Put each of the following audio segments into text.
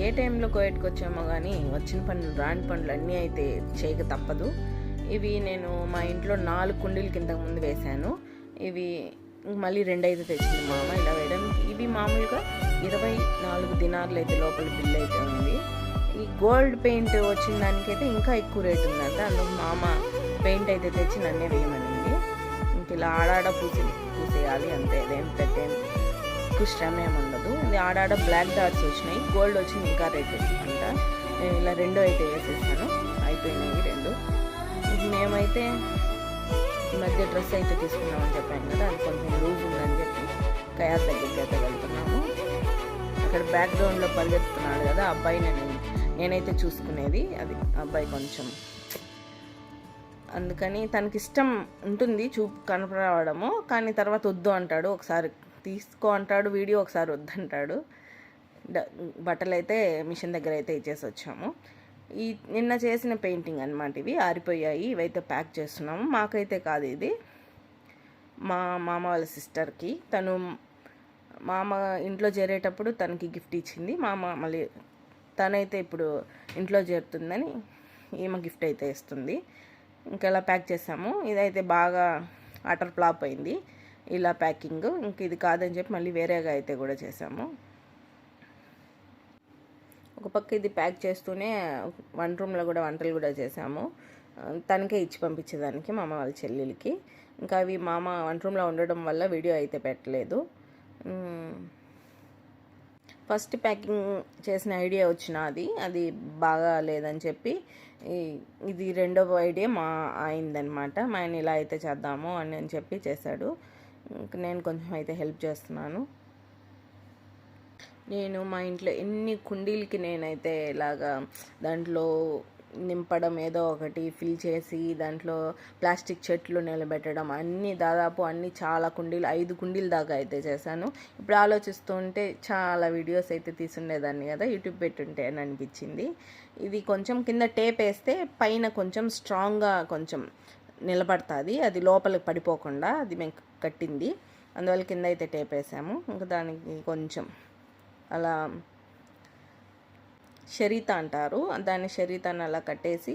ఏ టైంలో కోయట్కి వచ్చామో కానీ వచ్చిన పనులు రాని పనులు అన్నీ అయితే చేయక తప్పదు. ఇవి నేను మా ఇంట్లో 4 కుండీల కింద ముందు వేశాను. ఇవి మళ్ళీ 2 అయితే తెచ్చింది మా అమ్మ ఇలా వేయడానికి. ఇవి మామూలుగా 24 దినార్లు అయితే లోపల బిల్ అయితే ఉంది. ఈ గోల్డ్ పెయింట్ వచ్చిన దానికైతే ఇంకా ఎక్కువ రేట్ ఉందంట. అందుకు మా అమ్మ పెయింట్ అయితే తెచ్చి నన్నే వేయమనింది. ఇంక ఇలా ఆడాడ పూసేయాలి అంతే, అదేం పెద్ద ఎక్కువ శ్రమ ఏమి ఉండదు. ఇది ఆడాడ బ్లాక్ డాట్స్ వచ్చినాయి, గోల్డ్ వచ్చింది ఇంకా రేట్ అంట. నేను ఇలా 2 అయితే వేసేసాను, అయిపోయినాయి 2. మేమైతే ఈ మధ్య డ్రెస్ అయితే తీసుకున్నామని చెప్పాను కదా, అది కొంచెం లూజ్ ఉందని చెప్పి కయార్ దగ్గరికి అయితే వెళ్తున్నాము. అక్కడ బ్యాక్గ్రౌండ్లో పరిగెత్తున్నాడు కదా అబ్బాయి, నేనైతే చూసుకునేది అది అబ్బాయి కొంచెం, అందుకని తనకి ఇష్టం ఉంటుంది చూపు కనపడవడము, కానీ తర్వాత వద్దు అంటాడు. ఒకసారి తీసుకో అంటాడు వీడియో, ఒకసారి వద్దంటాడు. బట్టలు అయితే మిషన్ దగ్గర అయితే ఇచ్చేసి వచ్చాము. ఈ నిన్న చేసిన పెయింటింగ్ అనమాట, ఇవి ఆరిపోయాయి. ఇవైతే ప్యాక్ చేస్తున్నాము. మాకైతే కాదు, ఇది మా మామ వాళ్ళ సిస్టర్కి. తను మామ ఇంట్లో చేరేటప్పుడు తనకి గిఫ్ట్ ఇచ్చింది మామ. మళ్ళీ తనైతే ఇప్పుడు ఇంట్లో చేరుతుందని ఈమె గిఫ్ట్ అయితే ఇస్తుంది. ఇంకెలా ప్యాక్ చేసాము. ఇదైతే బాగా అటర్ ఫ్లాప్ అయింది ఇలా ప్యాకింగ్. ఇంక ఇది కాదని చెప్పి మళ్ళీ వేరేగా అయితే కూడా చేసాము. ఒక పక్క ఇది ప్యాక్ చేస్తూనే వన్ రూమ్లో కూడా వంటలు కూడా చేసాము. తనకే ఇచ్చి పంపించేదానికి మా అమ్మ వాళ్ళ చెల్లెలకి. ఇంకా అవి మా అమ్మ వన్ రూమ్లో ఉండడం వల్ల వీడియో అయితే పెట్టలేదు. ఫస్ట్ ప్యాకింగ్ చేసిన ఐడియా వచ్చిన అది బాగా లేదని చెప్పి ఇది రెండవ ఐడియా మా అయిందనమాట. మా ఆయన ఇలా అయితే చేద్దాము అని చెప్పి చేశాడు. నేను కొంచెం అయితే హెల్ప్ చేస్తున్నాను. నేను మా ఇంట్లో ఎన్ని కుండీలకి నేనైతే ఇలాగా దాంట్లో నింపడం, ఏదో ఒకటి ఫిల్ చేసి దాంట్లో ప్లాస్టిక్ చెట్లు నిలబెట్టడం, దాదాపు చాలా కుండీలు 5 కుండీల దాకా అయితే చేశాను. ఇప్పుడు ఆలోచిస్తుంటే చాలా వీడియోస్ అయితే తీసుండేదాన్ని కదా, యూట్యూబ్ పెట్టుంటే అని అనిపించింది. ఇది కొంచెం కింద టేప్ వేస్తే పైన కొంచెం స్ట్రాంగ్గా కొంచెం నిలబడుతుంది, అది లోపలికి పడిపోకుండా. అది మేము కట్టింది, అందువల్ల కింద అయితే టేప్ వేసాము. ఇంకా దానికి కొంచెం అలా షరీతా అంటారు, దాన్ని షరీతాని అలా కట్టేసి,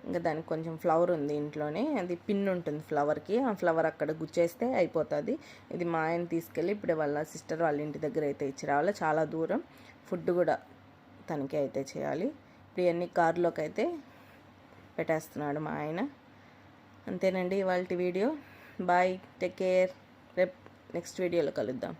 ఇంకా దానికి కొంచెం ఫ్లవర్ ఉంది ఇంట్లోనే, అది పిన్ ఉంటుంది ఫ్లవర్కి, ఆ ఫ్లవర్ అక్కడ గుచ్చేస్తే అయిపోతుంది. ఇది మా ఆయన తీసుకెళ్ళి ఇప్పుడు వాళ్ళ సిస్టర్ వాళ్ళ ఇంటి దగ్గర అయితే ఇచ్చి రావాలి, చాలా దూరం. ఫుడ్ కూడా తనకే అయితే చేయాలి. ఇప్పుడు ఇవన్నీ కారులోకి అయితే పెట్టేస్తున్నాడు మా ఆయన. అంతేనండి ఇవాళ వీడియో. Bye, take care. రేపు నెక్స్ట్ వీడియోలో కలుద్దాం.